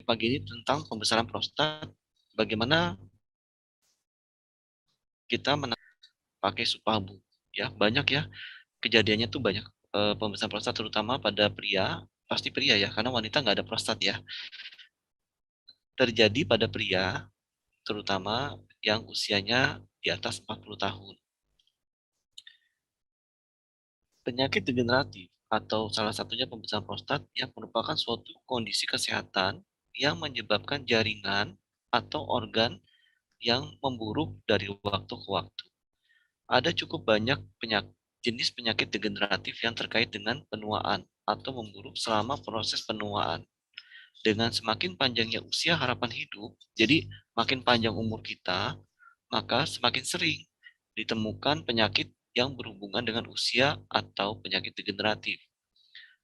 pagi ini tentang pembesaran prostat, bagaimana kita pakai supabu. Ya, banyak ya kejadiannya tuh banyak pembesaran prostat terutama pada pria, pasti pria ya, karena wanita nggak ada prostat ya. Terjadi pada pria, terutama yang usianya di atas 40 tahun. Penyakit degeneratif atau salah satunya pembesaran prostat yang merupakan suatu kondisi kesehatan yang menyebabkan jaringan atau organ yang memburuk dari waktu ke waktu. Ada cukup banyak jenis penyakit degeneratif yang terkait dengan penuaan atau memburuk selama proses penuaan. Dengan semakin panjangnya usia harapan hidup, jadi makin panjang umur kita, maka semakin sering ditemukan penyakit yang berhubungan dengan usia atau penyakit degeneratif.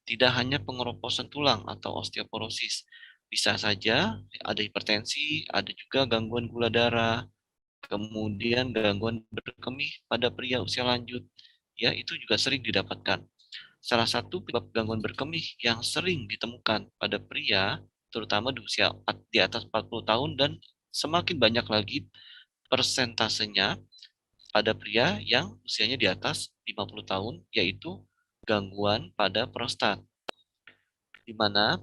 Tidak hanya pengeroposan tulang atau osteoporosis, bisa saja ada hipertensi, ada juga gangguan gula darah, kemudian gangguan berkemih pada pria usia lanjut. Ya, itu juga sering didapatkan. Salah satu penyebab gangguan berkemih yang sering ditemukan pada pria, terutama di usia di atas 40 tahun dan semakin banyak lagi persentasenya pada pria yang usianya di atas 50 tahun, yaitu gangguan pada prostat. Di mana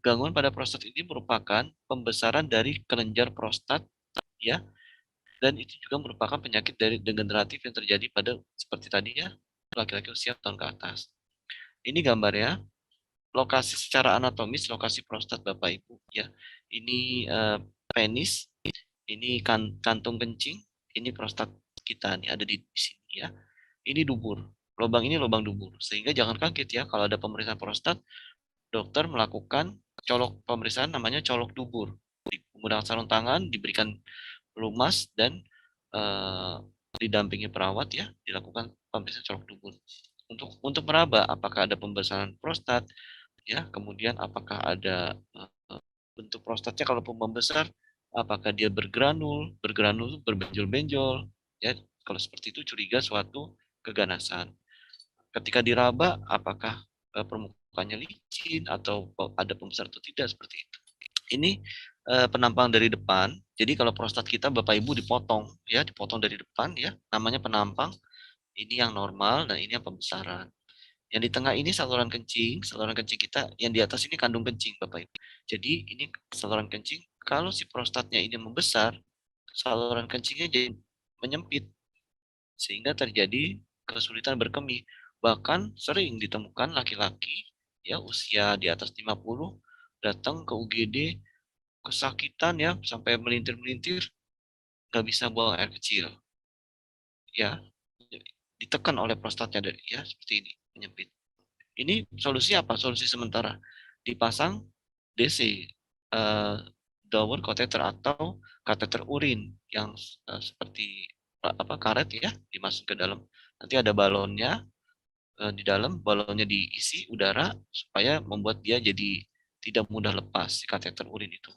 gangguan pada prostat ini merupakan pembesaran dari kelenjar prostat, ya, dan itu juga merupakan penyakit dari degeneratif yang terjadi pada seperti tadi ya, laki-laki usia tahun ke atas. Ini gambarnya, lokasi secara anatomis, lokasi prostat Bapak Ibu ya. Ini penis, ini kantung kencing, ini prostat kita nih ada di sini ya. Ini dubur. Lubang ini lubang dubur. Sehingga jangan kaget ya kalau ada pemeriksaan prostat, dokter melakukan pemeriksaan namanya colok dubur. Menggunakan sarung tangan, diberikan pelumas dan eh, didampingi perawat ya, dilakukan pemeriksaan colok dubur. Untuk meraba apakah ada pembesaran prostat ya, kemudian apakah ada bentuk prostatnya kalaupun membesar, apakah dia bergranul, berbenjol-benjol, ya, kalau seperti itu curiga suatu keganasan. Ketika diraba, apakah permukaannya licin atau ada pembesaran atau tidak seperti itu. Ini penampang dari depan. Jadi kalau prostat kita Bapak Ibu dipotong, ya, dipotong dari depan, ya, namanya penampang. Ini yang normal dan ini yang pembesaran. Yang di tengah ini saluran kencing kita, yang di atas ini kandung kencing, Bapak Ibu. Jadi ini saluran kencing, kalau si prostatnya ini membesar, saluran kencingnya jadi menyempit, sehingga terjadi kesulitan berkemih. Bahkan sering ditemukan laki-laki ya usia di atas 50 datang ke UGD kesakitan ya sampai melintir-melintir, nggak bisa buang air kecil. Ya, ditekan oleh prostatnya dari ya seperti ini, menyempit. Ini solusi apa? Solusi sementara. Dipasang DC, downward catheter atau kateter urin yang seperti apa karet ya, dimasuk ke dalam. Nanti ada balonnya di dalam, balonnya diisi udara supaya membuat dia jadi tidak mudah lepas si kateter urin itu.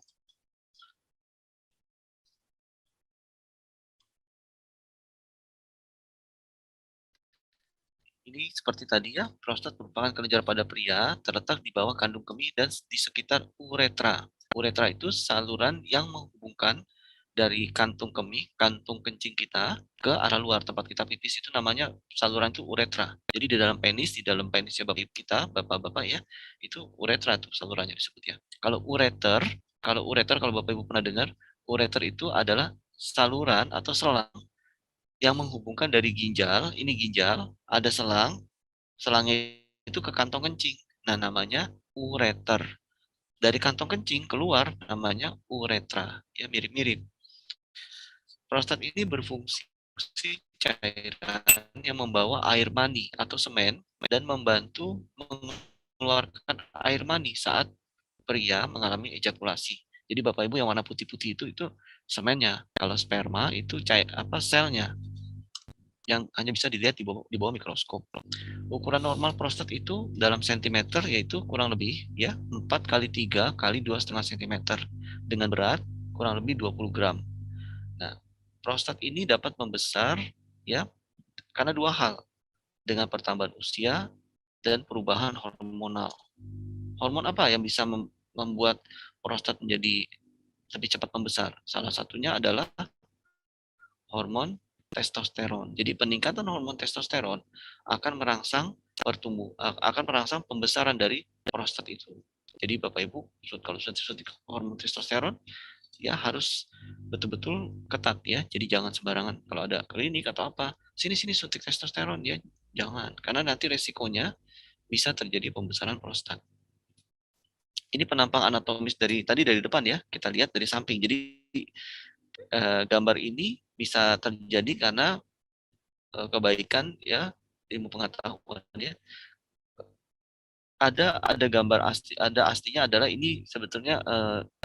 Ini seperti tadi ya, prostat merupakan kelenjar pada pria terletak di bawah kandung kemih dan di sekitar uretra. Uretra itu saluran yang menghubungkan dari kantung kemih, kantung kencing kita ke arah luar tempat kita pipis itu namanya saluran itu uretra. Jadi di dalam penisnya bapak kita, bapak-bapak ya, itu uretra tuh salurannya disebut ya. Kalau Bapak Ibu pernah dengar, ureter itu adalah saluran atau selang yang menghubungkan dari ginjal, ini ginjal, ada selangnya itu ke kantong kencing. Nah, namanya ureter. Dari kantong kencing keluar namanya uretra. Ya, mirip-mirip. Prostat ini berfungsi cairan yang membawa air mani atau semen dan membantu mengeluarkan air mani saat pria mengalami ejakulasi. Jadi Bapak Ibu yang warna putih-putih itu semennya. Kalau sperma itu cair apa selnya yang hanya bisa dilihat di bawah mikroskop. Ukuran normal prostat itu dalam sentimeter yaitu kurang lebih ya 4 kali 3 kali 2,5 cm dengan berat kurang lebih 20 gram. Nah, prostat ini dapat membesar ya karena dua hal, dengan pertambahan usia dan perubahan hormonal. Hormon apa yang bisa membuat prostat menjadi lebih cepat membesar? Salah satunya adalah hormon testosteron. Jadi peningkatan hormon testosteron akan merangsang akan merangsang pembesaran dari prostat itu. Jadi Bapak Ibu, kalau sudah suntik hormon testosteron, ya harus betul-betul ketat ya. Jadi jangan sembarangan kalau ada klinik atau apa, sini-sini suntik testosteron ya, jangan. Karena nanti resikonya bisa terjadi pembesaran prostat. Ini penampang anatomis dari depan ya, kita lihat dari samping. Jadi gambar ini bisa terjadi karena kebaikan ya, ilmu pengetahuan ya. Ada gambar aslinya adalah ini sebetulnya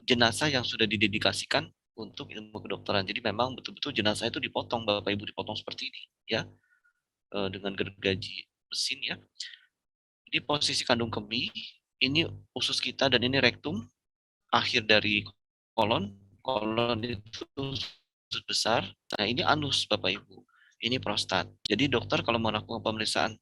jenazah yang sudah didedikasikan untuk ilmu kedokteran. Jadi memang betul-betul jenazah itu dipotong, Bapak Ibu, dipotong seperti ini ya, dengan gergaji mesin ya. Ini posisi kandung kemih, ini usus kita dan ini rektum, akhir dari kolon. Kolon itu usus besar. Nah, ini anus Bapak Ibu. Ini prostat. Jadi dokter kalau mau melakukan pemeriksaan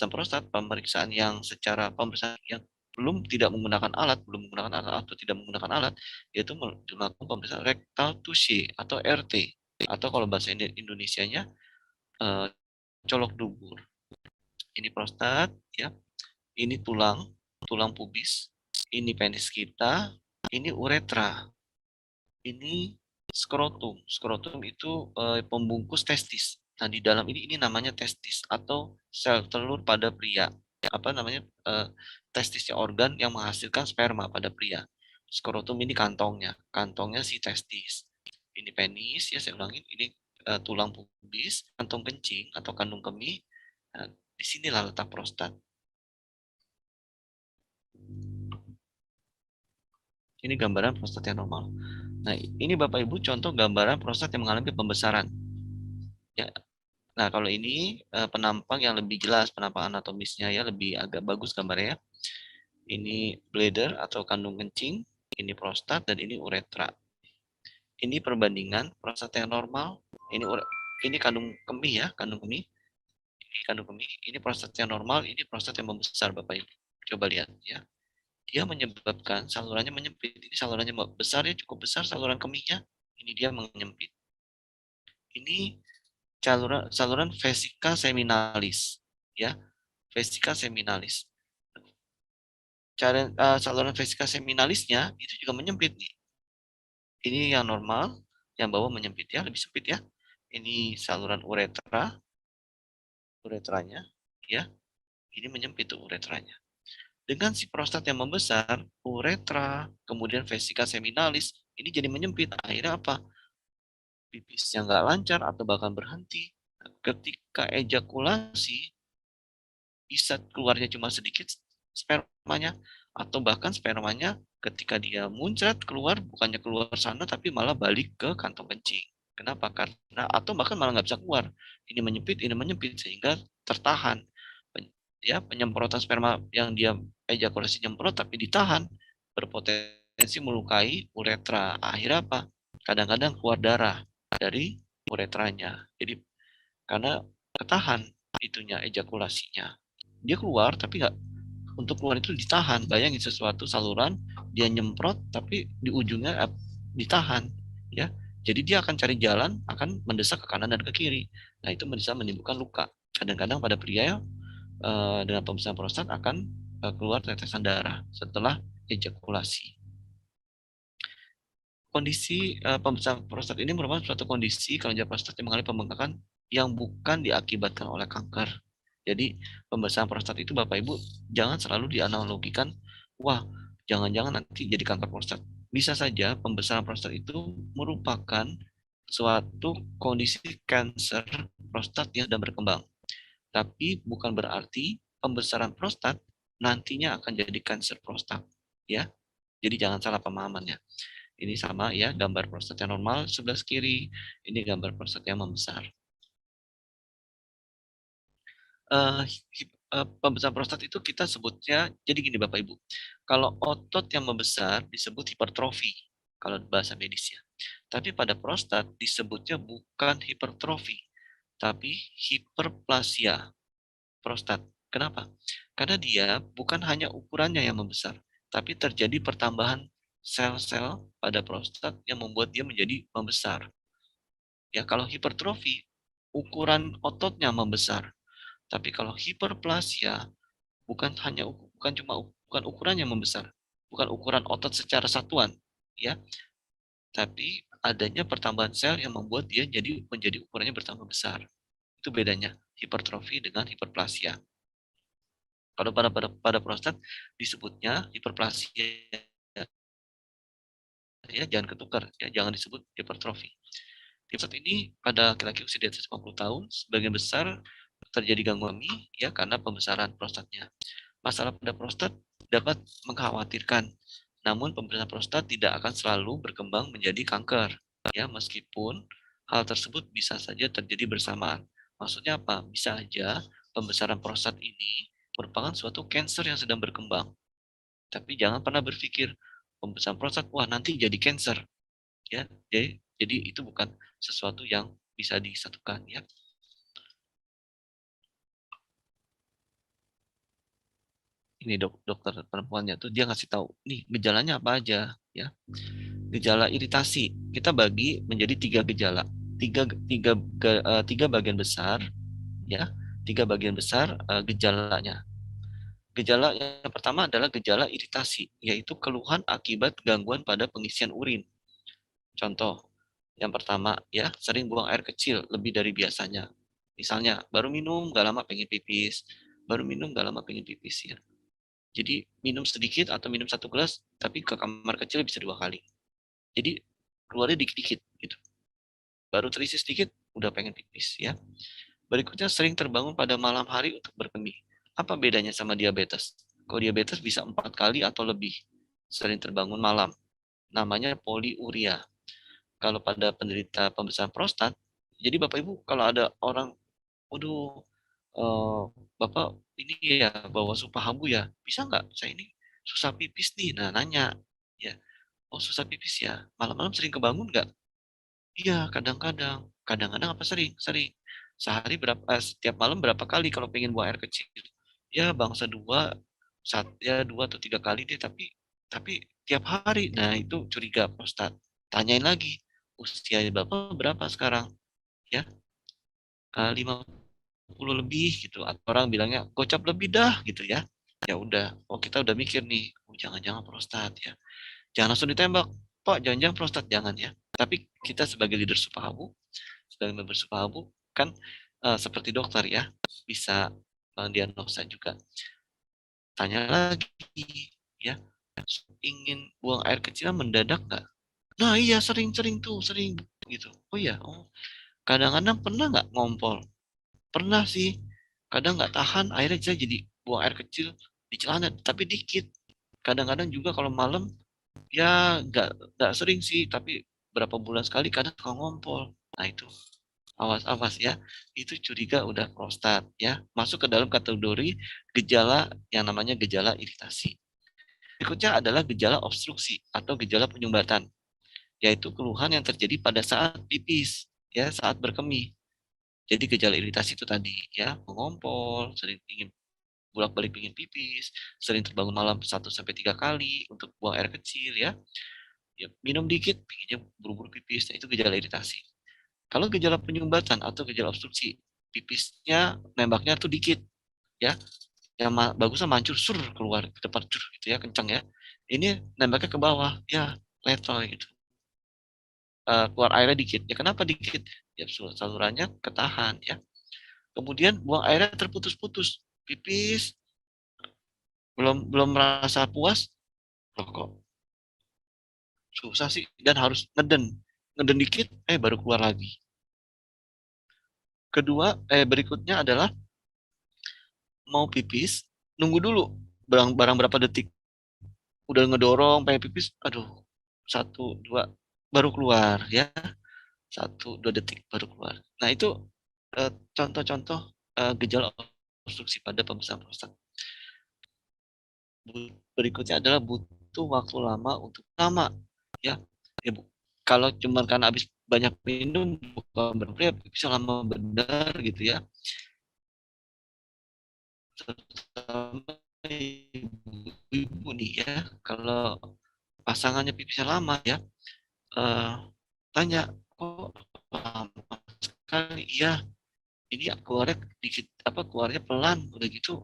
prostat, pemeriksaan yang secara pemeriksaan yang belum menggunakan alat atau tidak menggunakan alat, yaitu melakukan pemeriksaan rectal touche atau RT, atau kalau bahasa Indonesianya colok dubur. Ini prostat ya. Ini tulang pubis. Ini penis kita. Ini uretra. Ini skrotum. Skrotum itu pembungkus testis. Nah, di dalam ini namanya testis atau sel telur pada pria. Apa namanya? Testisnya organ yang menghasilkan sperma pada pria. Skrotum ini kantongnya. Kantongnya si testis. Ini penis, ya saya ulangin. Ini tulang pubis, kantong kencing atau kandung kemih. Nah, disinilah letak prostat. Ini gambaran prostat yang normal. Nah, ini Bapak Ibu contoh gambaran prostat yang mengalami pembesaran. Ya. Nah, kalau ini penampang yang lebih jelas, penampang anatomisnya ya lebih agak bagus gambarnya. Ini bladder atau kandung kencing, ini prostat dan ini uretra. Ini perbandingan prostat yang normal, ini kandung kemih ya, kandung kemih. Ini kandung kemih, ini prostat yang normal, ini prostat yang membesar Bapak Ibu. Coba lihat ya. Dia menyebabkan salurannya menyempit. Ini salurannya besar ya, cukup besar saluran kemihnya. Ini dia menyempit. Ini saluran vesica seminalis ya, vesica seminalis. Saluran vesica seminalisnya itu juga menyempit nih. Ini yang normal, yang bawah menyempit ya, lebih sempit ya. Ini saluran uretranya ya. Ini menyempit tuh uretranya. Dengan si prostat yang membesar, uretra, kemudian vesica seminalis, ini jadi menyempit. Akhirnya apa? Pipisnya nggak lancar atau bahkan berhenti. Ketika ejakulasi, bisa keluarnya cuma sedikit spermanya, atau bahkan spermanya ketika dia muncrat keluar, bukannya keluar sana tapi malah balik ke kantong kencing. Kenapa? Karena atau bahkan malah nggak bisa keluar. Ini menyempit sehingga tertahan. Ya, penyemprotan sperma yang dia ejakulasi nyemprot tapi ditahan, berpotensi melukai uretra. Akhirnya apa? Kadang-kadang keluar darah dari uretranya. Jadi karena ketahan itunya ejakulasinya, dia keluar tapi nggak, untuk keluar itu ditahan. Bayangin sesuatu saluran dia nyemprot tapi di ujungnya ditahan ya, jadi dia akan cari jalan, akan mendesak ke kanan dan ke kiri. Nah, itu bisa menimbulkan luka. Kadang-kadang pada pria dengan pembesaran prostat akan keluar tetesan darah setelah ejakulasi. Kondisi pembesaran prostat ini merupakan suatu kondisi kelenjar prostat yang mengalami pembengkakan yang bukan diakibatkan oleh kanker. Jadi pembesaran prostat itu Bapak Ibu jangan selalu dianalogikan, wah jangan-jangan nanti jadi kanker prostat. Bisa saja pembesaran prostat itu merupakan suatu kondisi kanker prostat yang sedang berkembang. Tapi bukan berarti pembesaran prostat nantinya akan jadi kanker prostat. Ya, jadi jangan salah pemahamannya. Ini sama ya, gambar prostat yang normal sebelah kiri, ini gambar prostat yang membesar. Pembesaran prostat itu kita sebutnya, jadi gini Bapak Ibu, kalau otot yang membesar disebut hipertrofi, kalau bahasa medisnya. Tapi pada prostat disebutnya bukan hipertrofi, tapi hiperplasia prostat. Kenapa? Karena dia bukan hanya ukurannya yang membesar, tapi terjadi pertambahan sel-sel pada prostat yang membuat dia menjadi membesar. Ya, kalau hipertrofi, ukuran ototnya membesar. Tapi kalau hiperplasia, bukan ukurannya membesar, bukan ukuran otot secara satuan, ya, tapi adanya pertambahan sel yang membuat dia menjadi ukurannya bertambah besar. Itu bedanya hipertrofi dengan hiperplasia. Kalau pada prostat disebutnya hiperplasia, ya jangan ketukar, ya jangan disebut hipertrofi. Prostat ini pada laki-laki usia di atas 50 tahun sebagian besar terjadi gangguan ya karena pembesaran prostatnya. Masalah pada prostat dapat mengkhawatirkan, namun pembesaran prostat tidak akan selalu berkembang menjadi kanker, ya meskipun hal tersebut bisa saja terjadi bersamaan. Maksudnya apa? Bisa aja pembesaran prostat ini merupakan suatu kanker yang sedang berkembang. Tapi jangan pernah berpikir pembesaran prostat, wah nanti jadi kanker, ya. Jadi itu bukan sesuatu yang bisa disatukan, ya. Ini dokter perempuannya tuh dia ngasih tahu, nih gejalanya apa aja, ya. Gejala iritasi kita bagi menjadi tiga gejala, tiga bagian besar, ya, tiga bagian besar gejalanya. Gejala yang pertama adalah gejala iritasi, yaitu keluhan akibat gangguan pada pengisian urin. Contoh, yang pertama ya, sering buang air kecil lebih dari biasanya. Misalnya, baru minum gak lama pengen pipis, baru minum gak lama pengen pipis ya. Jadi minum sedikit atau minum satu gelas, tapi ke kamar kecil bisa 2 kali. Jadi keluarnya dikit-dikit gitu. Baru terisi sedikit, udah pengen pipis ya. Berikutnya sering terbangun pada malam hari untuk berkemih. Apa bedanya sama diabetes? Kalau diabetes bisa 4 kali atau lebih sering terbangun malam. Namanya poliuria. Kalau pada penderita pembesaran prostat, jadi Bapak Ibu kalau ada orang, waduh, Bapak ini ya bawa supa habu ya, bisa nggak? Saya ini susah pipis nih. Nah nanya, ya, oh susah pipis ya, malam-malam sering kebangun nggak? Iya, kadang-kadang. Kadang-kadang apa sering? Sering. Setiap malam berapa kali kalau pengen buang air kecil? Ya, bangsa ya 2 atau 3 kali deh, tapi tiap hari. Nah, itu curiga prostat. Tanyain lagi, usia Bapak berapa sekarang? Ya, 50 lebih gitu. Atau orang bilangnya, gocap lebih dah gitu ya. Ya udah, oh kita udah mikir nih, oh jangan-jangan prostat ya. Jangan langsung ditembak, Pak, jangan-jangan prostat, jangan ya. Tapi kita sebagai leader Supahabu, sebagai member Supahabu, kan seperti dokter ya, bisa mendiagnosa juga. Tanya lagi, ya, ingin buang air kecil mendadak nggak? Nah iya sering-sering tuh, sering gitu. Oh iya, oh kadang-kadang pernah nggak ngompol? Pernah sih. Kadang nggak tahan, akhirnya saya jadi buang air kecil di celana, tapi dikit. Kadang-kadang juga kalau malam ya nggak sering sih, tapi berapa bulan sekali kadang suka ngompol. Nah itu awas-awas ya, itu curiga udah prostat ya, masuk ke dalam kategori gejala yang namanya gejala iritasi. Berikutnya adalah gejala obstruksi atau gejala penyumbatan, yaitu keluhan yang terjadi pada saat pipis, ya saat berkemih. Jadi gejala iritasi itu tadi ya, mengompol, sering ingin bolak-balik ingin pipis, sering terbangun malam 1 sampai 3 kali untuk buang air kecil ya. Ya, minum dikit, pinginnya buru-buru pipis. Nah, itu gejala iritasi. Kalau gejala penyumbatan atau gejala obstruksi, pipisnya nembaknya tuh dikit, ya. Yang bagusnya mancur sur keluar ke depan cur gitu ya, kencang ya. Ini nembaknya ke bawah, ya, letoy gitu. Keluar airnya dikit. Ya kenapa dikit? Ya salurannya ketahan ya. Kemudian buang airnya terputus-putus. Pipis belum belum merasa puas, loh kok susah sih dan harus ngeden. Ngeden dikit baru keluar lagi. Berikutnya adalah mau pipis, nunggu dulu barang berapa detik. Udah ngedorong pengen pipis, aduh, 1, 2, baru keluar ya. 1, 2 detik baru keluar. Nah itu contoh-contoh gejala obstruksi pada pembesaran prostat. Berikutnya adalah butuh waktu lama untuk lama ya. Ya Bu. Kalau cuma karena habis banyak minum bukan berarti ya bisa lama benar gitu ya. Terutama ibu-ibu nih ya, kalau pasangannya pipisnya lama ya, tanya, "Kok lama sekali?" "Iya, ini keluarnya dikit keluarnya pelan, udah gitu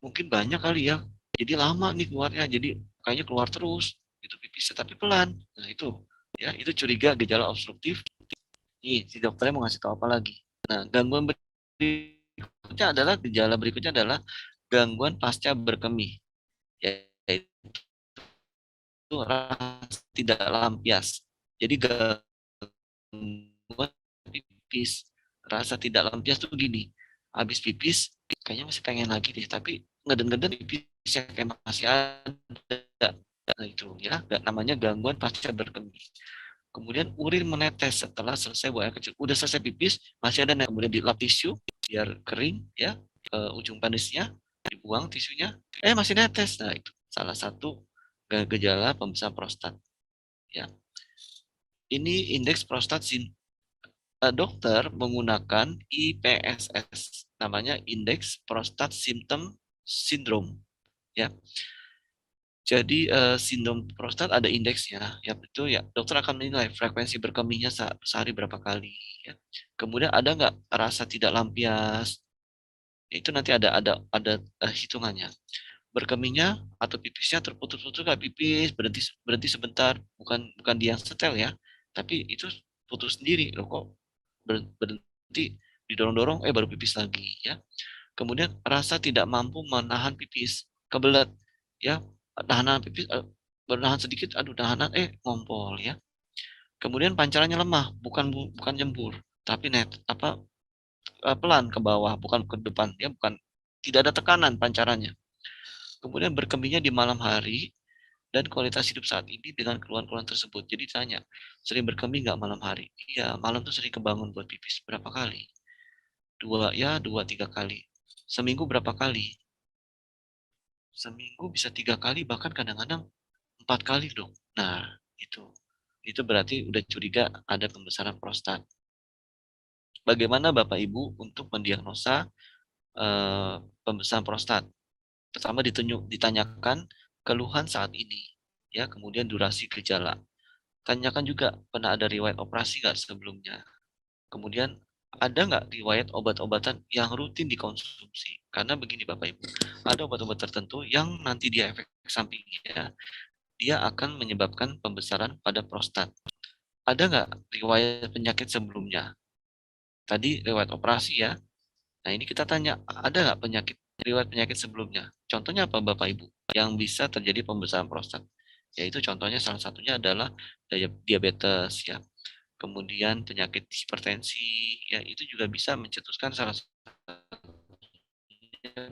mungkin banyak kali ya, jadi lama nih keluarnya, jadi kayaknya keluar terus gitu pipisnya tapi pelan." Nah itu ya, itu curiga gejala obstruktif. Nih si dokternya mau ngasih tahu apa lagi. Nah gangguan berikutnya adalah gangguan pasca berkemih, yaitu rasa tidak lampias. Jadi gangguan pipis, rasa tidak lampias tuh gini, habis pipis kayaknya masih pengen lagi deh, tapi ngeden-ngeden pipisnya kayak masih ada. Nah itu ya, namanya gangguan pasca berkemih. Kemudian urin menetes setelah selesai buang air kecil. Udah selesai pipis, masih ada, kemudian dilap tisu biar kering ya, ujung penisnya dibuang tisunya, masih netes. Nah itu salah satu gejala pembesaran prostat ya. Ini indeks prostat dokter menggunakan IPSS, namanya Indeks Prostat Symptom Syndrome ya. Jadi sindrom prostat ada indeksnya, ya betul ya. Dokter akan menilai frekuensi berkemihnya sehari berapa kali. Ya. Kemudian ada nggak rasa tidak lampias? Itu nanti ada hitungannya. Berkemihnya atau pipisnya terputus-putus nggak pipis, berhenti berhenti sebentar, bukan bukan dia yang setel ya, tapi itu putus sendiri loh kok berhenti, didorong-dorong baru pipis lagi ya. Kemudian rasa tidak mampu menahan pipis, kebelet ya, nahan pipis, bernahan sedikit, aduh nahan ngompol ya. Kemudian pancarannya lemah, bukan jembur, tapi pelan ke bawah, bukan ke depan ya, bukan, tidak ada tekanan pancarannya. Kemudian berkemihnya di malam hari dan kualitas hidup saat ini dengan keluhan-keluhan tersebut. Jadi tanya, sering berkemih nggak malam hari? Iya, malam tuh sering kebangun buat pipis. Berapa kali? Dua, tiga kali. Seminggu berapa kali? Seminggu bisa tiga kali, bahkan kadang-kadang 4 kali dong. Nah, itu berarti udah curiga ada pembesaran prostat. Bagaimana Bapak Ibu untuk mendiagnosa pembesaran prostat? Pertama ditanyakan keluhan saat ini, ya, kemudian durasi gejala. Tanyakan juga pernah ada riwayat operasi nggak sebelumnya. Kemudian ada nggak riwayat obat-obatan yang rutin dikonsumsi? Karena begini Bapak Ibu, ada obat-obat tertentu yang nanti dia efek sampingnya, dia akan menyebabkan pembesaran pada prostat. Ada nggak riwayat penyakit sebelumnya? Tadi riwayat operasi ya. Nah ini kita tanya, ada nggak riwayat penyakit sebelumnya? Contohnya apa Bapak Ibu? Yang bisa terjadi pembesaran prostat. Yaitu contohnya salah satunya adalah diabetes ya. Kemudian penyakit hipertensi ya, itu juga bisa mencetuskan salah satunya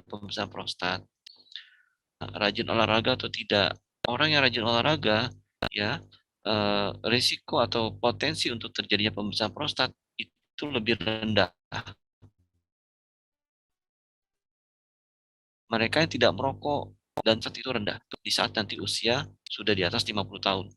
pembesaran prostat. Rajin olahraga atau tidak? Orang yang rajin olahraga ya, risiko atau potensi untuk terjadinya pembesaran prostat itu lebih rendah. Mereka yang tidak merokok dan saat itu rendah di saat nanti usia sudah di atas 50 tahun.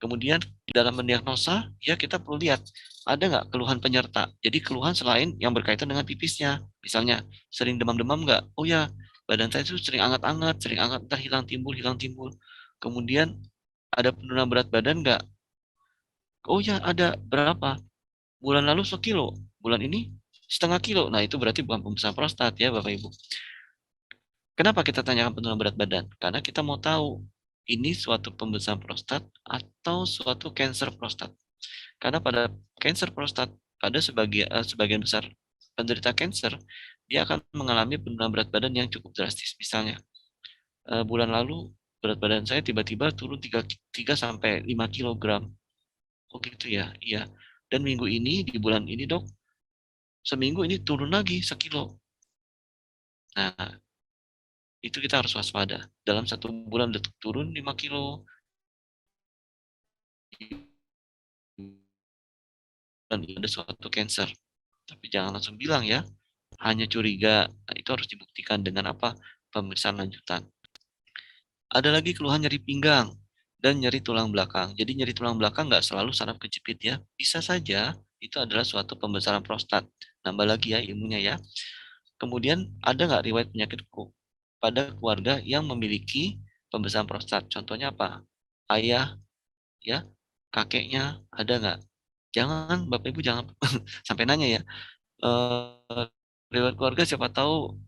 Kemudian dalam mendiagnosa, ya kita perlu lihat ada nggak keluhan penyerta. Jadi keluhan selain yang berkaitan dengan pipisnya. Misalnya sering demam-demam nggak? Oh ya, badan saya itu sering anget-anget, sering anget, entah hilang timbul, hilang timbul. Kemudian ada penurunan berat badan nggak? Oh ya ada, berapa? Bulan lalu sekilo, bulan ini setengah kilo. Nah itu berarti bukan pembesaran prostat ya Bapak Ibu. Kenapa kita tanyakan penurunan berat badan? Karena kita mau tahu ini suatu pembesaran prostat atau suatu kanker prostat. Karena pada kanker prostat, pada sebagian besar penderita kanker, dia akan mengalami penurunan berat badan yang cukup drastis. Misalnya, bulan lalu berat badan saya tiba-tiba turun 3 sampai 5 kilogram. Oh gitu ya, iya. Dan minggu ini, di bulan ini dok, seminggu ini turun lagi sekilo. Nah, itu kita harus waspada. Dalam 1 bulan udah turun 5 kilo, dan ada suatu cancer. Tapi jangan langsung bilang ya, hanya curiga. Nah, itu harus dibuktikan dengan apa? Pemeriksaan lanjutan. Ada lagi keluhan nyeri pinggang dan nyeri tulang belakang. Jadi nyeri tulang belakang nggak selalu saraf kejepit ya. Bisa saja itu adalah suatu pembesaran prostat. Nambah lagi ya ilmunya ya. Kemudian ada nggak riwayat penyakit pada keluarga yang memiliki pembesaran prostat? Contohnya apa? ayah, ya, kakeknya ada nggak? Jangan, Bapak Ibu jangan sampai nanya ya. Eh, Riwayat keluarga siapa tahu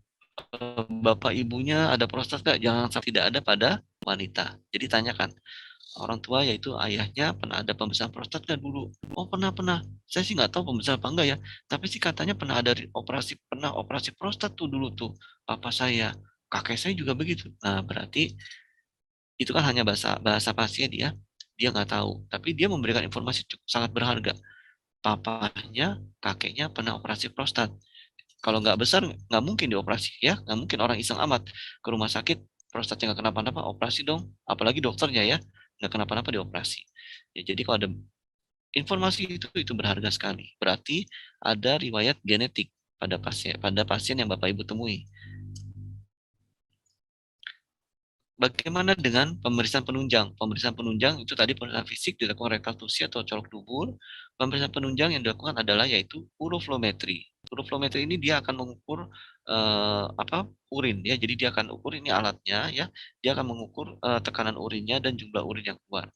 Bapak Ibunya ada prostat nggak? Jangan sampai tidak ada pada wanita. Jadi tanyakan orang tua yaitu ayahnya pernah ada pembesaran prostat nggak dulu? Oh pernah. Saya sih nggak tahu pembesaran apa enggak ya. Tapi sih katanya pernah operasi prostat tuh dulu tuh papa saya. Kakek saya juga begitu. Nah berarti itu kan hanya bahasa bahasa pasien ya. Dia nggak tahu. Tapi dia memberikan informasi cukup sangat berharga. Papanya, kakeknya pernah operasi prostat. Kalau nggak besar, nggak mungkin dioperasi ya. Nggak mungkin orang iseng amat ke rumah sakit, prostatnya nggak kenapa-napa, operasi dong. Apalagi dokternya ya, nggak kenapa-napa dioperasi. Ya, jadi kalau ada informasi itu berharga sekali. Berarti ada riwayat genetik pada pasien yang Bapak Ibu temui. Bagaimana dengan pemeriksaan penunjang? Pemeriksaan penunjang itu tadi pemeriksaan fisik dilakukan rektal tusi atau colok dubur. Pemeriksaan penunjang yang dilakukan adalah yaitu uroflometri. Uroflometri ini dia akan mengukur urin ya. Jadi dia akan ukur ini alatnya ya. Dia akan mengukur tekanan urinnya dan jumlah urin yang keluar.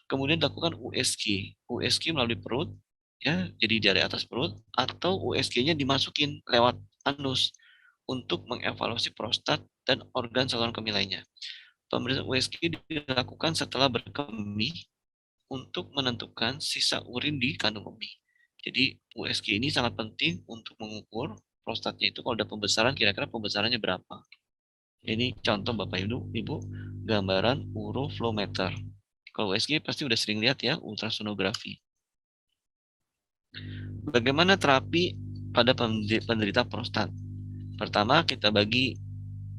Kemudian dilakukan USG. USG melalui perut ya. Jadi dari atas perut atau USG-nya dimasukin lewat anus untuk mengevaluasi prostat dan organ saluran kemih lainnya. Pemeriksaan USG dilakukan setelah berkemih untuk menentukan sisa urin di kandung kemih. Jadi USG ini sangat penting untuk mengukur prostatnya itu kalau ada pembesaran kira-kira pembesarannya berapa. Ini contoh Bapak Ibu gambaran uroflometer. Kalau USG pasti udah sering lihat ya ultrasonografi. Bagaimana terapi pada penderita prostat? Pertama kita bagi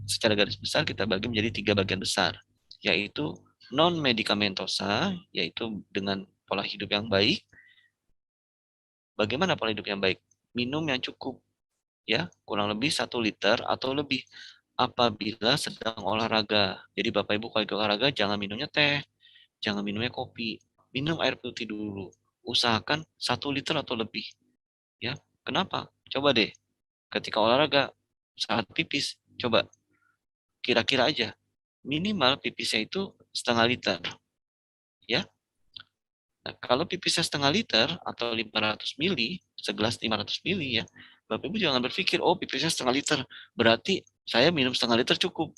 secara garis besar kita bagi menjadi 3 bagian besar, yaitu non medikamentosa, yaitu dengan pola hidup yang baik. Bagaimana pola hidup yang baik? Minum yang cukup, ya, kurang lebih 1 liter atau lebih apabila sedang olahraga. Jadi Bapak Ibu kalau olahraga jangan minumnya teh, jangan minumnya kopi, minum air putih dulu. Usahakan 1 liter atau lebih, ya. Kenapa? Coba deh, ketika olahraga saat pipis, coba kira-kira aja minimal pipisnya itu 0,5 liter ya. Nah, kalau pipisnya 0,5 liter atau 500 mili, segelas 500 mili ya, Bapak Ibu jangan berpikir, oh pipisnya 0,5 liter, berarti saya minum 0,5 liter cukup.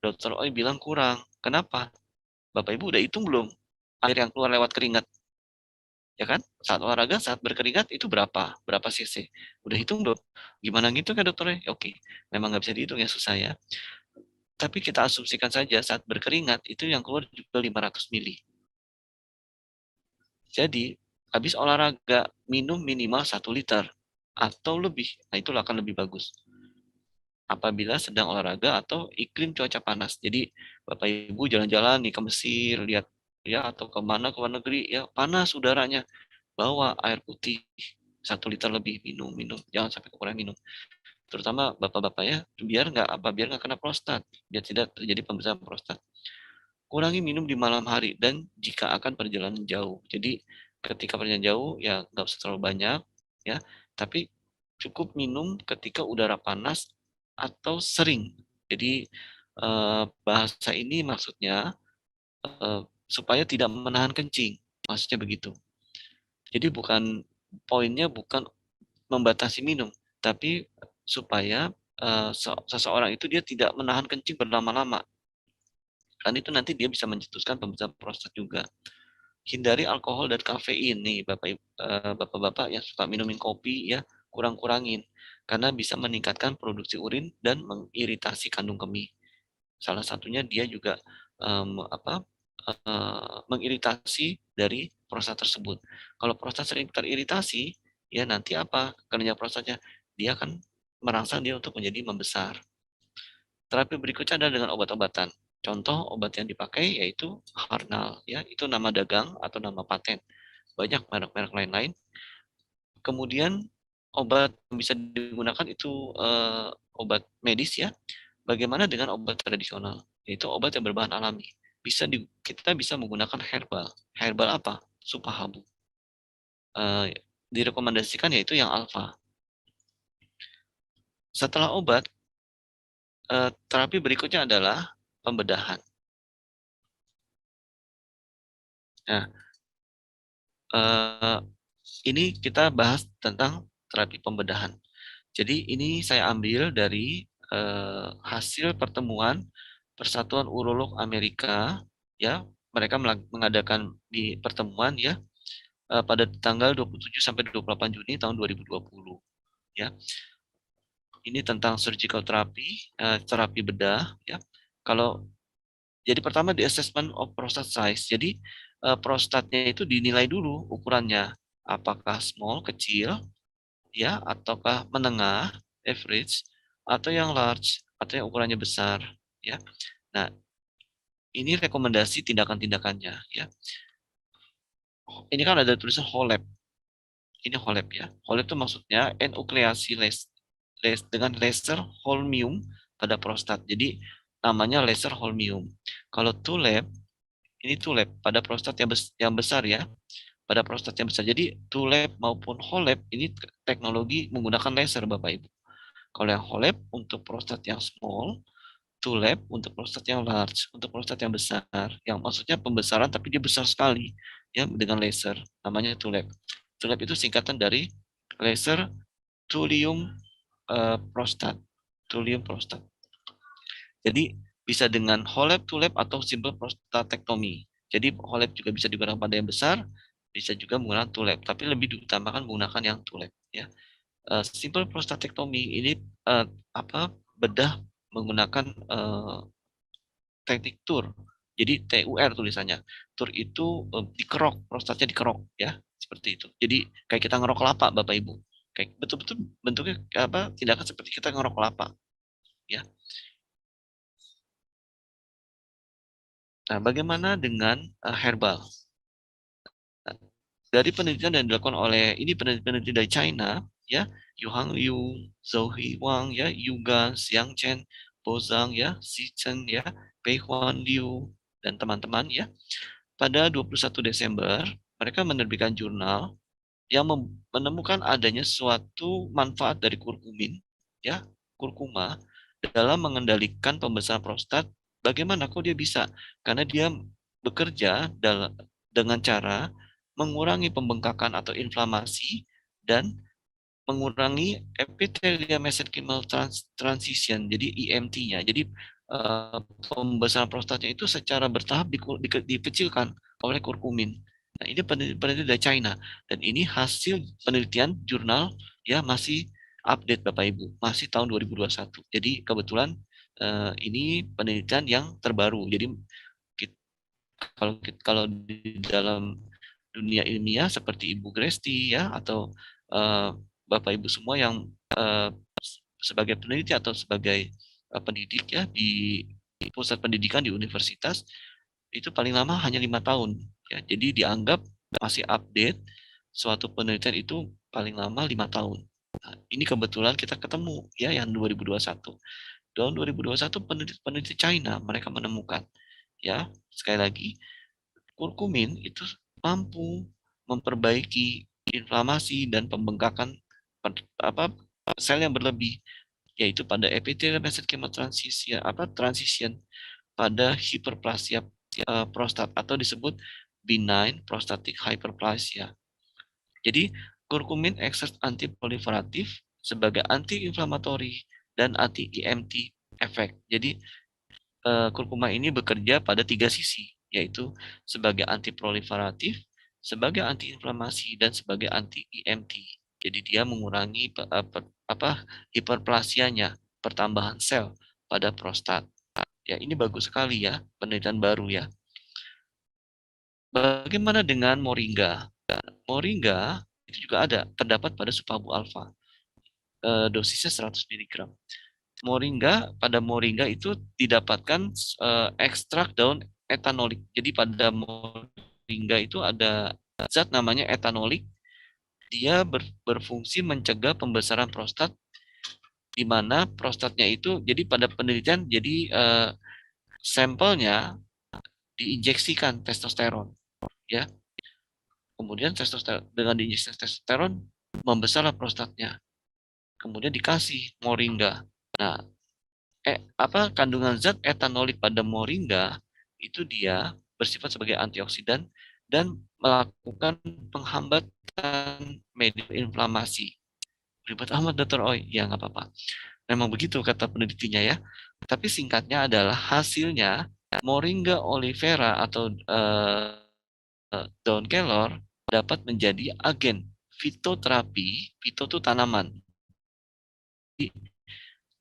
Dokter Oi bilang kurang. Kenapa? Bapak Ibu udah hitung belum? Air yang keluar lewat keringat, ya kan? Saat olahraga, saat berkeringat itu berapa? Berapa cc? Udah hitung belum? Gimana gitu kan dokternya? Oke, memang nggak bisa dihitung ya susah ya. Tapi kita asumsikan saja saat berkeringat itu yang keluar juga 500 mili. Jadi, habis olahraga minum minimal 1 liter atau lebih. Nah, itulah akan lebih bagus. Apabila sedang olahraga atau iklim cuaca panas. Jadi, Bapak Ibu jalan-jalan nih ke Mesir, lihat ya atau kemana ke luar negeri ya panas udaranya, bawa air putih 1 liter lebih minum, jangan sampai kekurangan minum. Terutama bapak-bapak ya, biar nggak kena prostat, biar tidak terjadi pembesaran prostat. Kurangi minum di malam hari dan jika akan perjalanan jauh. Jadi ketika perjalanan jauh ya nggak usah terlalu banyak ya, tapi cukup minum ketika udara panas atau sering. Jadi bahasa ini maksudnya supaya tidak menahan kencing, maksudnya begitu. Jadi poinnya bukan membatasi minum, tapi supaya seseorang itu dia tidak menahan kencing berlama-lama. Kan itu nanti dia bisa mencetuskan pembesaran prostat juga. Hindari alkohol dan kafein nih bapak-bapak yang suka minumin kopi ya, kurang-kurangin karena bisa meningkatkan produksi urin dan mengiritasi kandung kemih. Salah satunya dia juga mengiritasi dari prostat tersebut. Kalau prostat sering teriritasi, ya nanti apa kerja prostatnya? Dia akan merangsang dia untuk menjadi membesar. Terapi berikutnya adalah dengan obat-obatan. Contoh obat yang dipakai yaitu Harnal, ya itu nama dagang atau nama paten. Banyak merek-merek lain-lain. Kemudian obat yang bisa digunakan itu obat medis ya. Bagaimana dengan obat tradisional? Yaitu obat yang berbahan alami. Kita bisa menggunakan herbal. Herbal apa? Supahabu. Direkomendasikan yaitu yang alfa. Setelah obat, terapi berikutnya adalah pembedahan. Nah, eh, ini kita bahas tentang terapi pembedahan. Jadi ini saya ambil dari hasil pertemuan Persatuan Urolog Amerika, ya. Mereka mengadakan di pertemuan, ya, pada tanggal 27 sampai 28 Juni tahun 2020, ya. Ini tentang surgical therapy, terapi bedah, ya. Kalau jadi pertama di assessment of prostate size. Jadi prostatnya itu dinilai dulu ukurannya, apakah small, kecil, ya, ataukah menengah, average, atau yang large, atau yang ukurannya besar, ya. Nah, ini rekomendasi tindakan-tindakannya, ya. Ini kan ada tulisan HOLEP. Ini HOLEP, ya. HOLEP itu maksudnya enukleasi dengan laser holmium pada prostat. Jadi namanya laser holmium. Kalau TULEP, ini TULEP pada prostat yang besar, ya. Pada prostat yang besar. Jadi TULEP maupun HOLEP ini teknologi menggunakan laser, Bapak Ibu. Kalau yang HOLEP untuk prostat yang small, TULEP untuk prostat yang large, untuk prostat yang besar, yang maksudnya pembesaran tapi dia besar sekali, ya, dengan laser, namanya TULEP. TULEP itu singkatan dari laser thulium prostat, thulium prostat. Jadi bisa dengan HOLEP, TULEP, atau simple prostatectomy. Jadi HOLEP juga bisa digunakan pada yang besar, bisa juga menggunakan TULEP, tapi lebih diutamakan menggunakan yang TULEP, ya. Simple prostatectomy ini bedah menggunakan teknik TUR. Jadi TUR tulisannya. TUR itu dikerok, prostatnya dikerok, ya, seperti itu. Jadi kayak kita ngerok kelapa, Bapak Ibu. Kayak betul-betul bentuknya tindakan seperti kita ngerok kelapa, ya. Nah, bagaimana dengan herbal? Nah, dari penelitian yang dilakukan oleh ini peneliti dari China, ya, Yuhang Liu, Zhou Wang, ya, Yuga, Xiang Chen, Bo Zhang, ya, Xi Chen, ya, Pei Huan Liu, dan teman-teman, ya. Pada 21 Desember, mereka menerbitkan jurnal yang menemukan adanya suatu manfaat dari kurkumin, ya, kurkuma, dalam mengendalikan pembesaran prostat. Bagaimana kok dia bisa? Karena dia bekerja dengan cara mengurangi pembengkakan atau inflamasi dan mengurangi epithelial mesenchymal transition, jadi EMT-nya. Jadi pembesaran prostatnya itu secara bertahap dikecilkan oleh kurkumin. Nah, ini penelitian dari China dan ini hasil penelitian jurnal, ya, masih update, Bapak Ibu, masih tahun 2021. Jadi kebetulan ini penelitian yang terbaru. Jadi kalau di dalam dunia ilmiah seperti Ibu Gresti, ya, atau eh, Bapak Ibu semua yang sebagai peneliti atau sebagai pendidik, ya, di pusat pendidikan di universitas, itu paling lama hanya 5 tahun, ya. Jadi dianggap masih update, suatu penelitian itu paling lama 5 tahun. Nah, ini kebetulan kita ketemu, ya, yang 2021. Tahun 2021 peneliti China mereka menemukan, ya, sekali lagi, kurkumin itu mampu memperbaiki inflamasi dan pembengkakan sel yang berlebih, yaitu pada epithelial mesenchymal transition pada hiperplasia prostat atau disebut benign prostatic hyperplasia. Jadi kurkumin exert antiproliferatif sebagai anti-inflamatori dan anti-EMT efek. Jadi kurkuma ini bekerja pada tiga sisi, yaitu sebagai antiproliferatif, sebagai antiinflamasi, dan sebagai anti-EMT. Jadi dia mengurangi hiperplasianya, pertambahan sel pada prostat. Ya, ini bagus sekali, ya, penelitian baru, ya. Bagaimana dengan moringa? Moringa itu juga terdapat pada supabu alfa. Dosisnya 100 mg. Pada moringa itu didapatkan ekstrak daun etanolik. Jadi pada moringa itu ada zat namanya etanolik. Dia berfungsi mencegah pembesaran prostat, di mana prostatnya itu, jadi pada penelitian, jadi sampelnya diinjeksikan testosteron, ya. Kemudian dengan diinjeksi testosteron membesarlah prostatnya. Kemudian dikasih moringa. Nah, kandungan zat etanolik pada moringa itu dia bersifat sebagai antioksidan dan melakukan penghambatan media inflamasi. Ribet amat dokter, oh ya nggak apa-apa. Memang begitu kata penelitinya ya. Tapi singkatnya adalah hasilnya Moringa olivera atau daun kelor dapat menjadi agen fitoterapi. Fito itu tanaman.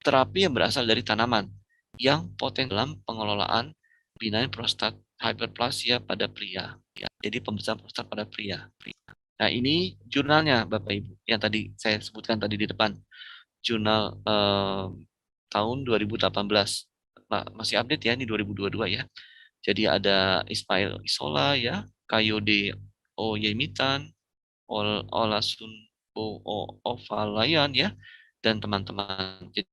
Terapi yang berasal dari tanaman yang potensial dalam pengelolaan benign prostat hyperplasia pada pria. Ya, jadi pembesaran prostat pada pria. Nah, ini jurnalnya Bapak Ibu yang tadi saya sebutkan tadi di depan. Jurnal tahun 2018. Masih update ya, ini 2022 ya. Jadi ada Ismail Isola ya, Kayode Oyemitan, Olasun Ovalayan ya, dan teman-teman. Jadi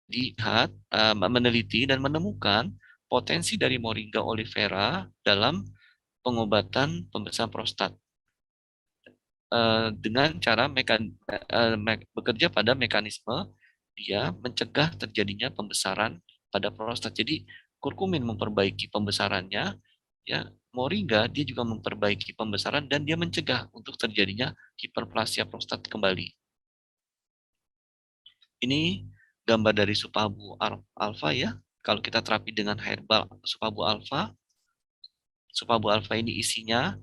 lihat, meneliti dan menemukan potensi dari Moringa olivera dalam pengobatan pembesaran prostat dengan cara bekerja pada mekanisme dia mencegah terjadinya pembesaran pada prostat. Jadi kurkumin memperbaiki pembesarannya, ya moringa dia juga memperbaiki pembesaran dan dia mencegah untuk terjadinya hiperplasia prostat kembali. Ini gambar dari Supabu alfa ya. Kalau kita terapi dengan herbal Supabu alfa ini isinya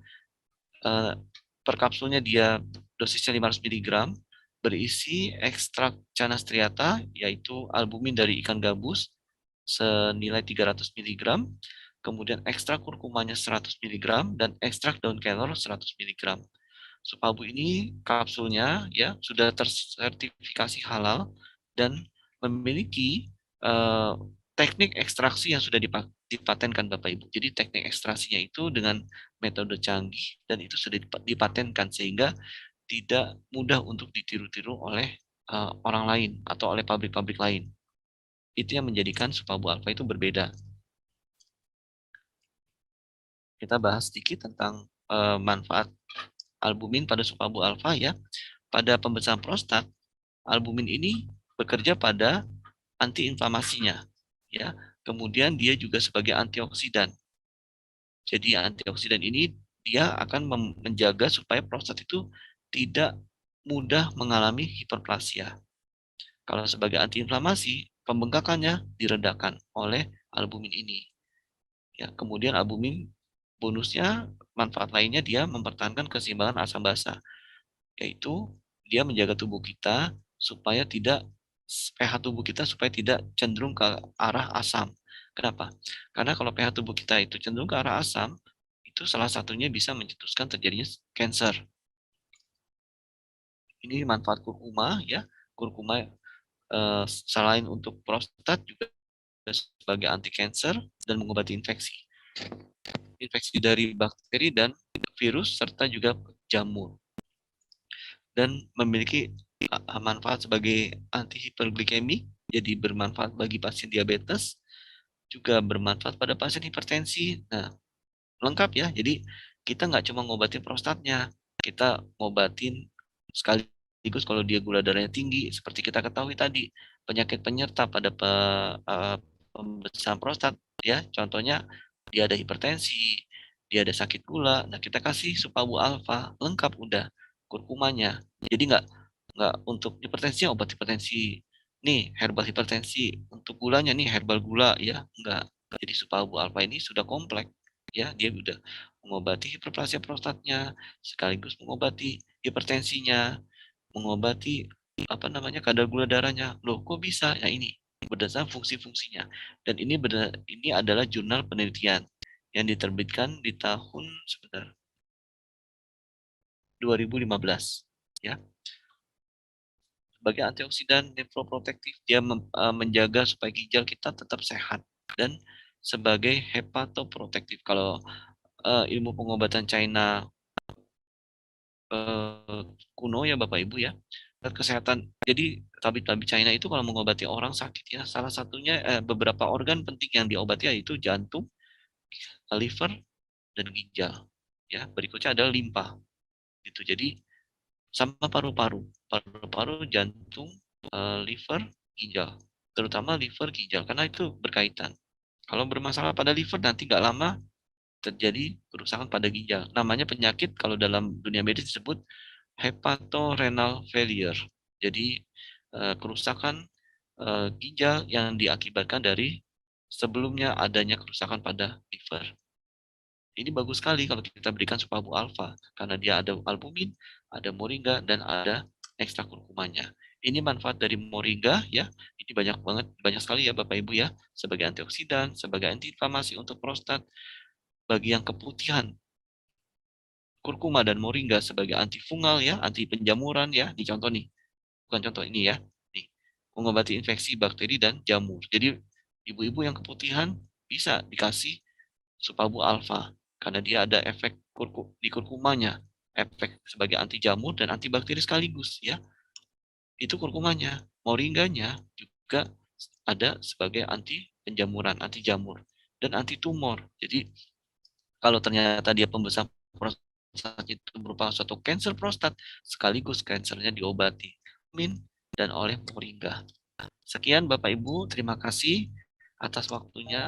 per kapsulnya dia dosisnya 500 mg berisi ekstrak Canas striata yaitu albumin dari ikan gabus senilai 300 mg, kemudian ekstrak kurkumanya 100 mg dan ekstrak daun kelor 100 mg. Supabu ini kapsulnya ya sudah tersertifikasi halal dan memiliki teknik ekstraksi yang sudah dipatenkan Bapak Ibu. Jadi teknik ekstraksinya itu dengan metode canggih dan itu sudah dipatenkan sehingga tidak mudah untuk ditiru-tiru oleh orang lain atau oleh pabrik-pabrik lain. Itu yang menjadikan Supabu alfa itu berbeda. Kita bahas sedikit tentang manfaat albumin pada Supabu alfa ya. Pada pembesaran prostat, albumin ini bekerja pada antiinflamasinya ya. Kemudian dia juga sebagai antioksidan. Jadi antioksidan ini dia akan menjaga supaya prostat itu tidak mudah mengalami hiperplasia. Kalau sebagai antiinflamasi, pembengkakannya diredakan oleh albumin ini. Ya, kemudian albumin bonusnya manfaat lainnya dia mempertahankan keseimbangan asam basa, yaitu dia menjaga tubuh kita supaya tidak pH tubuh kita supaya tidak cenderung ke arah asam. Kenapa? Karena kalau pH tubuh kita itu cenderung ke arah asam, itu salah satunya bisa mencetuskan terjadinya cancer. Ini manfaat kurkuma ya. Kurkuma selain untuk prostat juga sebagai anti cancer dan mengobati infeksi. Infeksi dari bakteri dan virus serta juga jamur. Dan memiliki manfaat sebagai anti hiperglikemi, jadi bermanfaat bagi pasien diabetes, juga bermanfaat pada pasien hipertensi. Nah, lengkap ya. Jadi kita nggak cuma ngobatin prostatnya, kita ngobatin sekaligus kalau dia gula darahnya tinggi, seperti kita ketahui tadi, penyakit penyerta pada pembesaran prostat, ya. Contohnya dia ada hipertensi, dia ada sakit gula. Nah, kita kasih Supabu alfa, lengkap udah kurkumanya. Jadi nggak untuk hipertensi obat hipertensi. Nih herbal hipertensi, untuk gulanya nih herbal gula ya, enggak. Jadi Supabu alfa ini sudah kompleks ya, dia udah mengobati hiperplasia prostatnya, sekaligus mengobati hipertensinya, mengobati apa namanya kadar gula darahnya. Loh, kok bisa? Ya ini berdasarkan fungsi-fungsinya. Dan ini adalah jurnal penelitian yang diterbitkan di tahun sebentar 2015 ya. Sebagai antioksidan nephroprotective dia menjaga supaya ginjal kita tetap sehat dan sebagai hepatoprotektif. Kalau ilmu pengobatan China kuno ya Bapak Ibu ya. Kesehatan. Jadi tabib-tabib China itu kalau mengobati orang sakit ya salah satunya beberapa organ penting yang diobati yaitu jantung, liver dan ginjal. Ya, berikutnya adalah limpa. Gitu. Jadi sama paru-paru, paru-paru, jantung, liver, ginjal. Terutama liver, ginjal karena itu berkaitan. Kalau bermasalah pada liver nanti nggak lama terjadi kerusakan pada ginjal. Namanya penyakit kalau dalam dunia medis disebut hepatorenal failure. Jadi kerusakan ginjal yang diakibatkan dari sebelumnya adanya kerusakan pada liver. Ini bagus sekali kalau kita berikan Supabu alfa karena dia ada albumin, ada moringa dan ada ekstrak kurkumanya. Ini manfaat dari moringa ya. Ini banyak sekali ya Bapak Ibu ya, sebagai antioksidan, sebagai antiinflamasi untuk prostat, bagi yang keputihan. Kurkuma dan moringa sebagai antifungal ya, anti penjamuran ya. Di contoh nih. Bukan contoh ini ya. Nih, mengobati infeksi bakteri dan jamur. Jadi ibu-ibu yang keputihan bisa dikasih Supabu alfa karena dia ada efek di kurkumanya, efek sebagai anti jamur dan antibakteri sekaligus ya. Itu kurkumanya. Moringanya juga ada sebagai anti penjamuran, anti jamur dan anti tumor. Jadi kalau ternyata dia pembesar prostat itu merupakan suatu kanker prostat, sekaligus kansernya diobati. Min dan oleh moringa. Sekian Bapak Ibu, terima kasih atas waktunya.